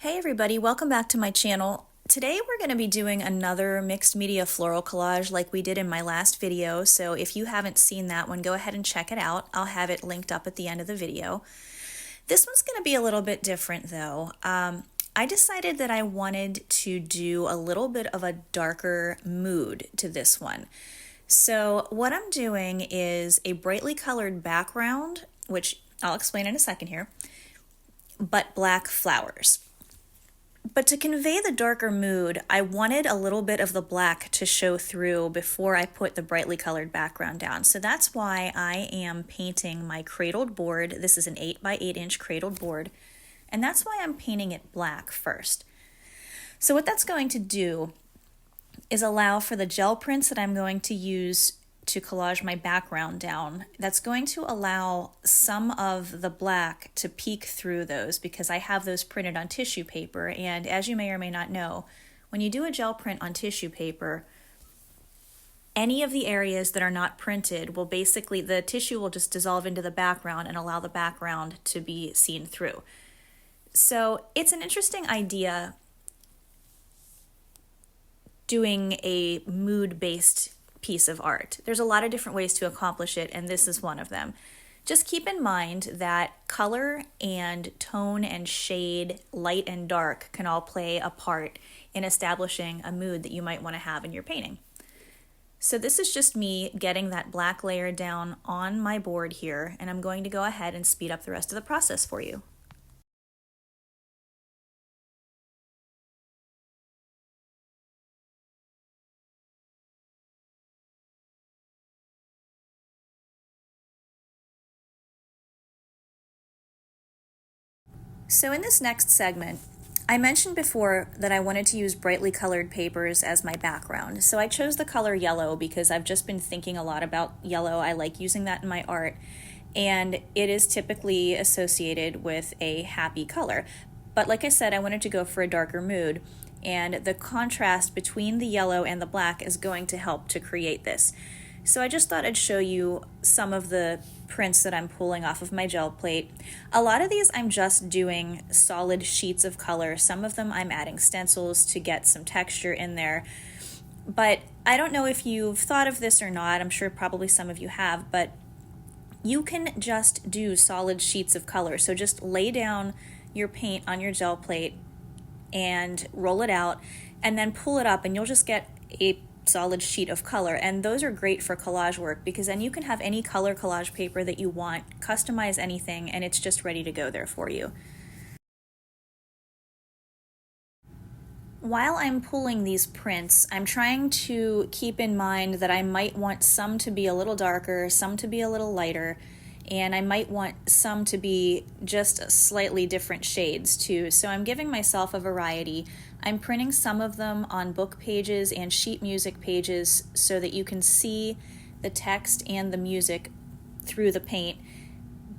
Hey everybody, welcome back to my channel. Today we're going to be doing another mixed media floral collage like we did in my last video, so if you haven't seen that one, go ahead and check it out. I'll have it linked up at the end of the video. This one's going to be a little bit different though. I decided that I wanted to do a little bit of a darker mood to this one. So what I'm doing is a brightly colored background, which I'll explain in a second here, but black flowers. But to convey the darker mood, I wanted a little bit of the black to show through before I put the brightly colored background down. So that's why I am painting my cradled board. This is an 8x8-inch cradled board, and that's why I'm painting it black first. So what that's going to do is allow for the gel prints that I'm going to use to collage my background down. That's going to allow some of the black to peek through those because I have those printed on tissue paper, and as you may or may not know, when you do a gel print on tissue paper, any of the areas that are not printed will basically, the tissue will just dissolve into the background and allow the background to be seen through. So it's an interesting idea doing a mood-based piece of art. There's a lot of different ways to accomplish it, and this is one of them. Just keep in mind that color and tone and shade, light and dark, can all play a part in establishing a mood that you might want to have in your painting. So this is just me getting that black layer down on my board here, and I'm going to go ahead and speed up the rest of the process for you. So in this next segment, I mentioned before that I wanted to use brightly colored papers as my background. So I chose the color yellow because I've just been thinking a lot about yellow. I like using that in my art, and it is typically associated with a happy color. But like I said, I wanted to go for a darker mood, and the contrast between the yellow and the black is going to help to create this. So I just thought I'd show you some of the prints that I'm pulling off of my gel plate. A lot of these I'm just doing solid sheets of color. Some of them I'm adding stencils to get some texture in there. But I don't know if you've thought of this or not. I'm sure probably some of you have, but you can just do solid sheets of color. So just lay down your paint on your gel plate and roll it out and then pull it up, and you'll just get a solid sheet of color. And those are great for collage work because then you can have any color collage paper that you want, customize anything, and it's just ready to go there for you. While I'm pulling these prints, I'm trying to keep in mind that I might want some to be a little darker, some to be a little lighter, and I might want some to be just slightly different shades too. So I'm giving myself a variety. I'm printing some of them on book pages and sheet music pages so that you can see the text and the music through the paint,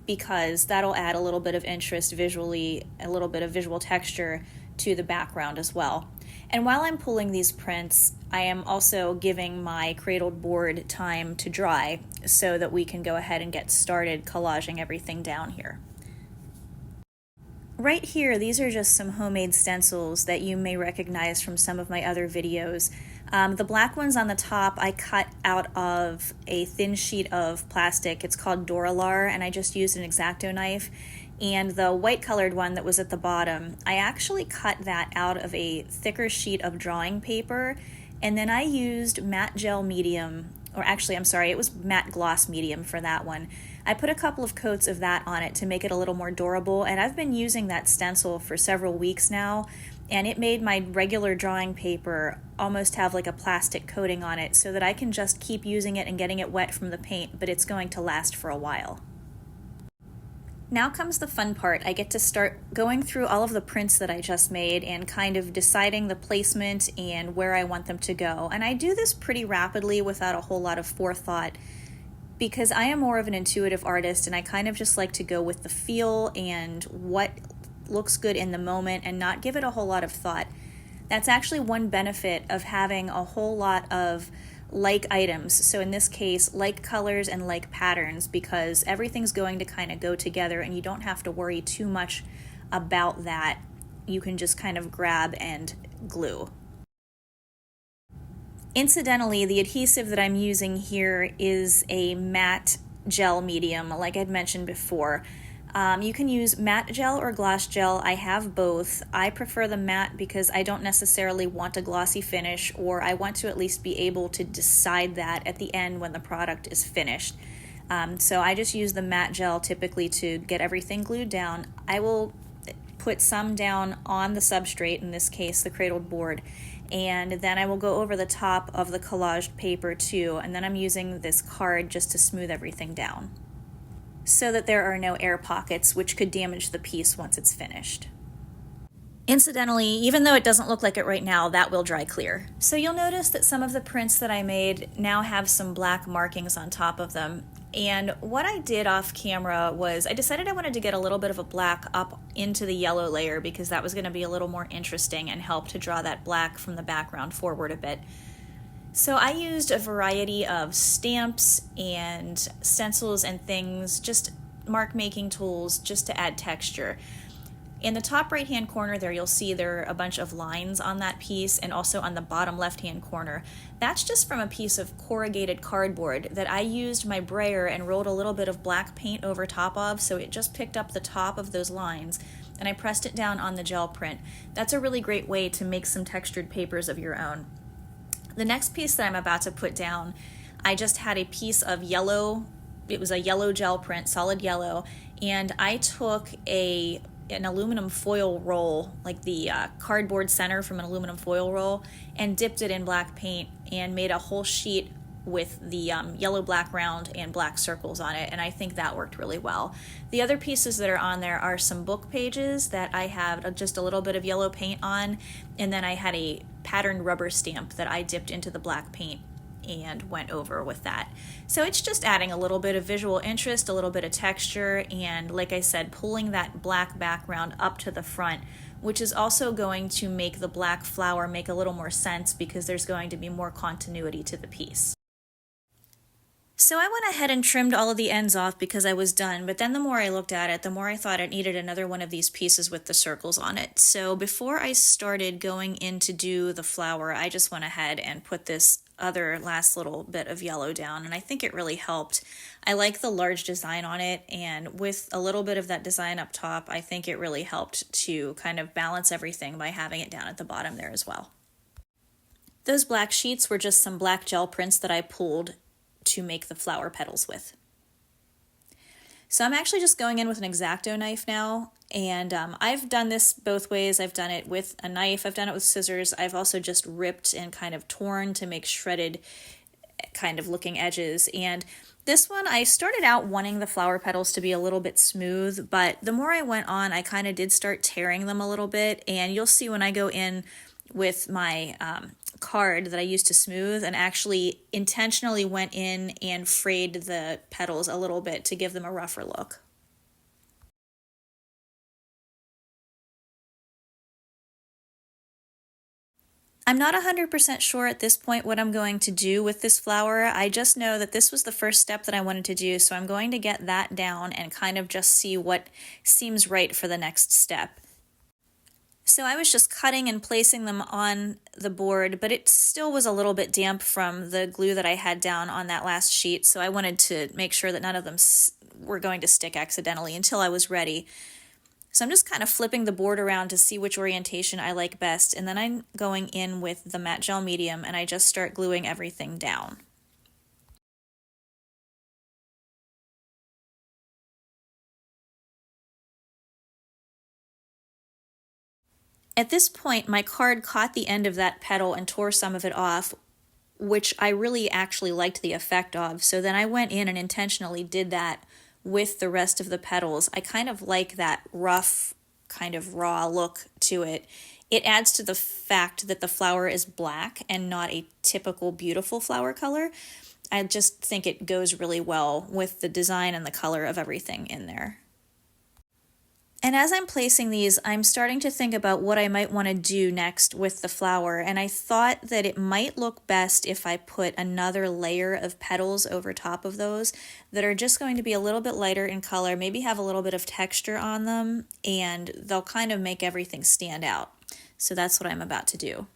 because that'll add a little bit of interest visually, a little bit of visual texture to the background as well. And while I'm pulling these prints, I am also giving my cradled board time to dry so that we can go ahead and get started collaging everything down here. Right here, these are just some homemade stencils that you may recognize from some of my other videos. The black ones on the top I cut out of a thin sheet of plastic. It's called Duralar, and I just used an X-Acto knife. And the white colored one that was at the bottom, I actually cut that out of a thicker sheet of drawing paper, and then I used matte gel medium, or actually I'm sorry, it was matte gloss medium for that one. I put a couple of coats of that on it to make it a little more durable, and I've been using that stencil for several weeks now, and it made my regular drawing paper almost have like a plastic coating on it so that I can just keep using it and getting it wet from the paint, but it's going to last for a while. Now comes the fun part. I get to start going through all of the prints that I just made and kind of deciding the placement and where I want them to go. And I do this pretty rapidly without a whole lot of forethought because I am more of an intuitive artist, and I kind of just like to go with the feel and what looks good in the moment and not give it a whole lot of thought. That's actually one benefit of having a whole lot of like items. So in this case, like colors and like patterns, because everything's going to kind of go together and you don't have to worry too much about that you can just kind of grab and glue. Incidentally, the adhesive that I'm using here is a matte gel medium, like I'd mentioned before. You can use matte gel or gloss gel. I have both. I prefer the matte because I don't necessarily want a glossy finish, or I want to at least be able to decide that at the end when the product is finished. So I just use the matte gel typically to get everything glued down. I will put some down on the substrate, in this case the cradled board, and then I will go over the top of the collaged paper too, and then I'm using this card just to smooth everything down, so that there are no air pockets which could damage the piece once it's finished. Incidentally, even though it doesn't look like it right now, that will dry clear. So you'll notice that some of the prints that I made now have some black markings on top of them. And what I did off camera was I decided I wanted to get a little bit of a black up into the yellow layer because that was going to be a little more interesting and help to draw that black from the background forward a bit. So I used a variety of stamps and stencils and things, just mark making tools, just to add texture. In the top right hand corner there, you'll see there are a bunch of lines on that piece, and also on the bottom left hand corner. That's just from a piece of corrugated cardboard that I used my brayer and rolled a little bit of black paint over top of, so it just picked up the top of those lines, and I pressed it down on the gel print. That's a really great way to make some textured papers of your own. The next piece that I'm about to put down, I just had a piece of yellow. It was a yellow gel print, solid yellow, and I took an aluminum foil roll, like the cardboard center from an aluminum foil roll, and dipped it in black paint and made a whole sheet with the yellow background and black circles on it, and I think that worked really well. The other pieces that are on there are some book pages that I have just a little bit of yellow paint on, and then I had a patterned rubber stamp that I dipped into the black paint and went over with that. So it's just adding a little bit of visual interest, a little bit of texture, and like I said, pulling that black background up to the front, which is also going to make the black flower make a little more sense because there's going to be more continuity to the piece. So I went ahead and trimmed all of the ends off because I was done, but then the more I looked at it, the more I thought it needed another one of these pieces with the circles on it. So before I started going in to do the flower, I just went ahead and put this other last little bit of yellow down, and I think it really helped. I like the large design on it, and with a little bit of that design up top, I think it really helped to kind of balance everything by having it down at the bottom there as well. Those black sheets were just some black gel prints that I pulled to make the flower petals with. So I'm actually just going in with an X-Acto knife now, and I've done this both ways. I've done it with a knife, I've done it with scissors, I've also just ripped and kind of torn to make shredded kind of looking edges. And this one, I started out wanting the flower petals to be a little bit smooth, but the more I went on, I kind of did start tearing them a little bit, and you'll see when I go in with my card that I used to smooth, and actually intentionally went in and frayed the petals a little bit to give them a rougher look. I'm not 100% sure at this point what I'm going to do with this flower. I just know that this was the first step that I wanted to do, so I'm going to get that down and kind of just see what seems right for the next step. So I was just cutting and placing them on the board, but it still was a little bit damp from the glue that I had down on that last sheet, so I wanted to make sure that none of them were going to stick accidentally until I was ready. So I'm just kind of flipping the board around to see which orientation I like best, and then I'm going in with the matte gel medium and I just start gluing everything down. At this point, my card caught the end of that petal and tore some of it off, which I really actually liked the effect of. So then I went in and intentionally did that with the rest of the petals. I kind of like that rough, kind of raw look to it. It adds to the fact that the flower is black and not a typical beautiful flower color. I just think it goes really well with the design and the color of everything in there. And as I'm placing these, I'm starting to think about what I might want to do next with the flower, and I thought that it might look best if I put another layer of petals over top of those that are just going to be a little bit lighter in color, maybe have a little bit of texture on them, and they'll kind of make everything stand out. So that's what I'm about to do.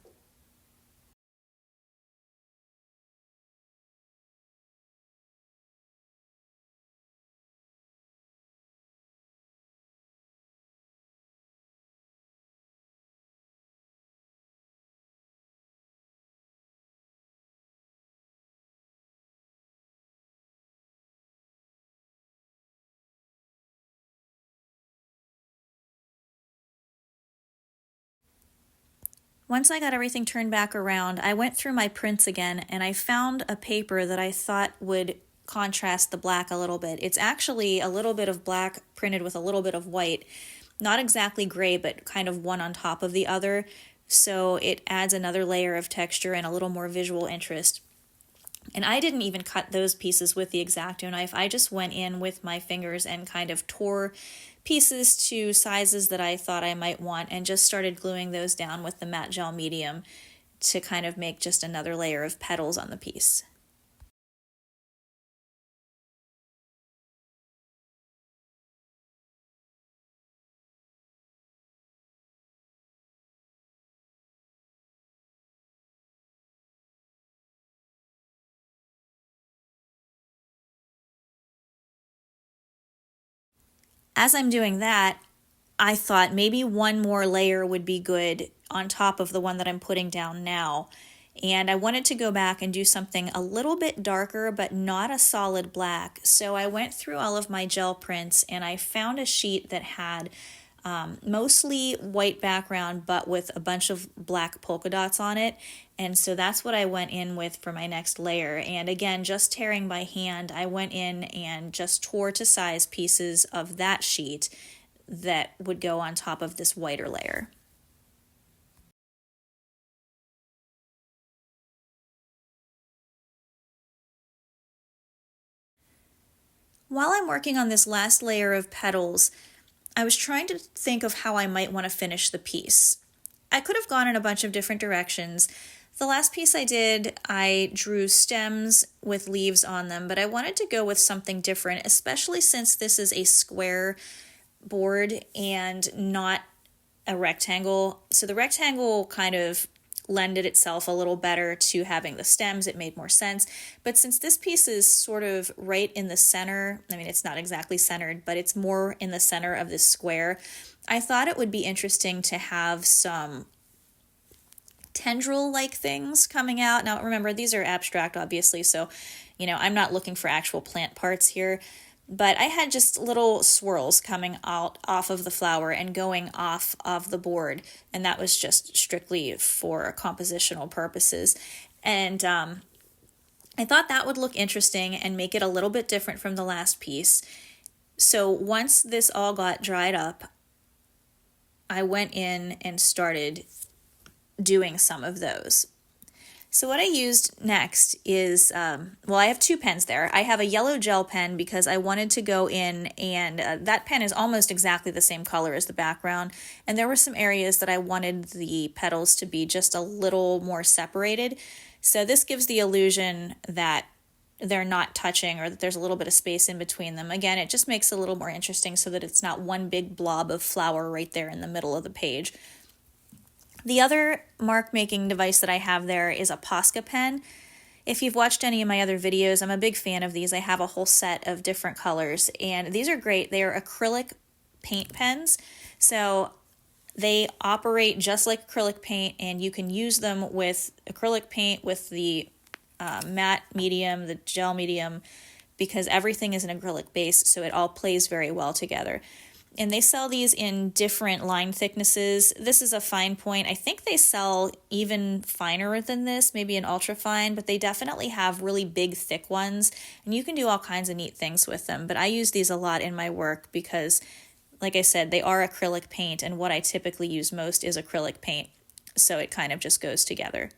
Once I got everything turned back around, I went through my prints again and I found a paper that I thought would contrast the black a little bit. It's actually a little bit of black printed with a little bit of white. Not exactly gray, but kind of one on top of the other. So it adds another layer of texture and a little more visual interest. And I didn't even cut those pieces with the X-Acto knife. I just went in with my fingers and kind of tore pieces to sizes that I thought I might want and just started gluing those down with the matte gel medium to kind of make just another layer of petals on the piece. As I'm doing that, I thought maybe one more layer would be good on top of the one that I'm putting down now. And I wanted to go back and do something a little bit darker, but not a solid black. So I went through all of my gel prints and I found a sheet that had mostly white background, but with a bunch of black polka dots on it. And so that's what I went in with for my next layer. And again, just tearing by hand, I went in and just tore to size pieces of that sheet that would go on top of this whiter layer. While I'm working on this last layer of petals, I was trying to think of how I might want to finish the piece. I could have gone in a bunch of different directions. The last piece I did, I drew stems with leaves on them, but I wanted to go with something different, especially since this is a square board and not a rectangle. So the rectangle kind of lended itself a little better to having the stems. It made more sense. But since this piece is sort of right in the center, I mean, it's not exactly centered, but it's more in the center of this square, I thought it would be interesting to have some tendril-like things coming out. Now, remember, these are abstract, obviously, so, I'm not looking for actual plant parts here. But I had just little swirls coming out off of the flower and going off of the board, and that was just strictly for compositional purposes. And I thought that would look interesting and make it a little bit different from the last piece. So once this all got dried up, I went in and started doing some of those. So what I used next is, I have two pens there. I have a yellow gel pen because I wanted to go in and that pen is almost exactly the same color as the background. And there were some areas that I wanted the petals to be just a little more separated. So this gives the illusion that they're not touching or that there's a little bit of space in between them. Again, it just makes it a little more interesting so that it's not one big blob of flower right there in the middle of the page. The other mark making device that I have there is a Posca pen. If you've watched any of my other videos, I'm a big fan of these. I have a whole set of different colors, and these are great. They are acrylic paint pens, so they operate just like acrylic paint, and you can use them with acrylic paint, with the matte medium, the gel medium, because everything is an acrylic base, so it all plays very well together. And they sell these in different line thicknesses. This is a fine point. I think they sell even finer than this, maybe an ultra fine, but they definitely have really big, thick ones. And you can do all kinds of neat things with them. But I use these a lot in my work because, like I said, they are acrylic paint. And what I typically use most is acrylic paint. So it kind of just goes together.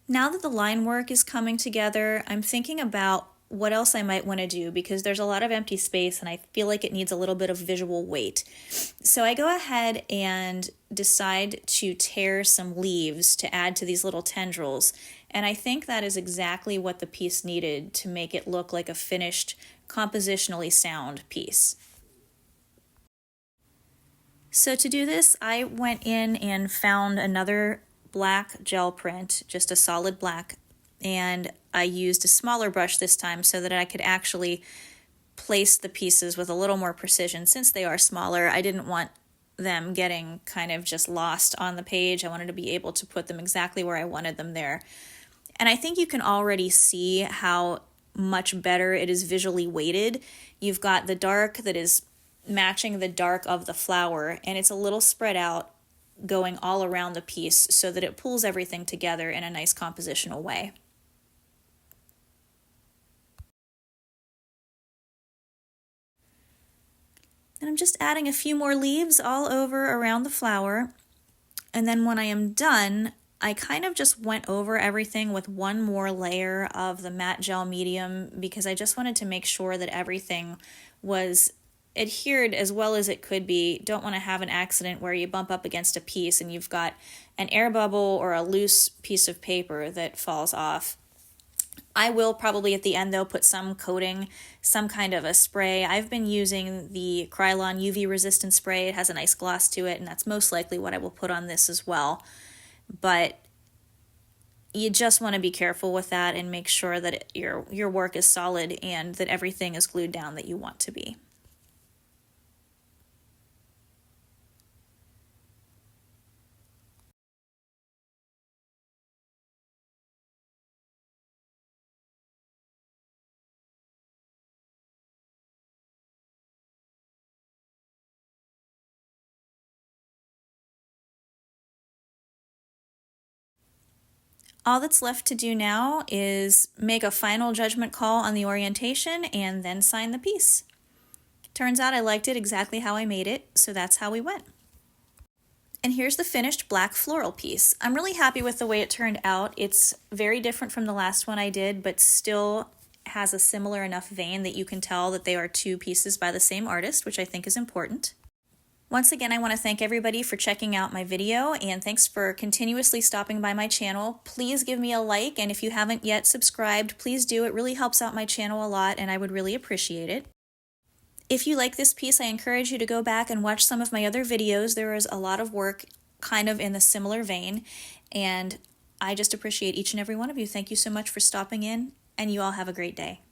Now that the line work is coming together, I'm thinking about what else I might want to do because there's a lot of empty space and I feel like it needs a little bit of visual weight. So I go ahead and decide to tear some leaves to add to these little tendrils. And I think that is exactly what the piece needed to make it look like a finished, compositionally sound piece. So to do this, I went in and found another black gel print, just a solid black, and I used a smaller brush this time so that I could actually place the pieces with a little more precision. Since they are smaller, I didn't want them getting kind of just lost on the page. I wanted to be able to put them exactly where I wanted them there. And I think you can already see how much better it is visually weighted. You've got the dark that is matching the dark of the flower, and it's a little spread out going all around the piece so that it pulls everything together in a nice compositional way. And I'm just adding a few more leaves all over around the flower, and then when I am done, I kind of just went over everything with one more layer of the matte gel medium because I just wanted to make sure that everything was adhered as well as it could be. Don't want to have an accident where you bump up against a piece and you've got an air bubble or a loose piece of paper that falls off. I will probably at the end though put some coating, some kind of a spray. I've been using the Krylon UV-Resistant spray. It has a nice gloss to it, and that's most likely what I will put on this as well. But you just want to be careful with that and make sure that your work is solid and that everything is glued down that you want to be. All that's left to do now is make a final judgment call on the orientation and then sign the piece. Turns out I liked it exactly how I made it, so that's how we went. And here's the finished black floral piece. I'm really happy with the way it turned out. It's very different from the last one I did, but still has a similar enough vein that you can tell that they are two pieces by the same artist, which I think is important. Once again, I want to thank everybody for checking out my video, and thanks for continuously stopping by my channel. Please give me a like, and if you haven't yet subscribed, please do. It really helps out my channel a lot, and I would really appreciate it. If you like this piece, I encourage you to go back and watch some of my other videos. There is a lot of work kind of in the similar vein, and I just appreciate each and every one of you. Thank you so much for stopping in, and you all have a great day.